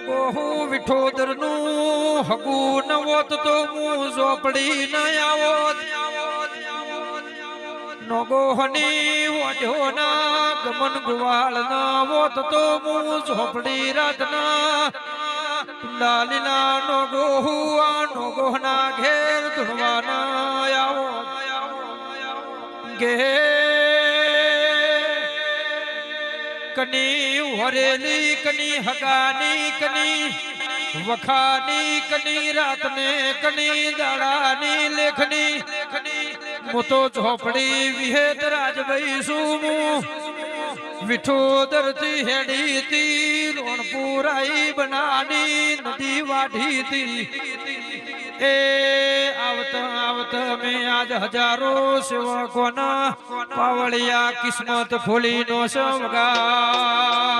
નગો હું વિઠોદર નું હગુ નવોત તો હું ઝોપડી ન આવોત નગો હની વઢો ના ગમન ગુવાળ ના વોત તો હું ઝોપડી રાતના લાલીના નગો હુઆ નગો ના ઘેર ધુણવાના આવો ગે કની વરેલી કની હગાની કની વખાની કની રાતને કની દાડાની લેખની મોતો ઝોપડી વિહેત રાજભાઈ સુમું વિઠોદર થી હેડી તી રોણપુરાઈ બનાની નદી વાઢી તી એ આવત મેં આજ હજારો સેવકોના પાવળિયા કિસ્મત ફૂલી નો સમગા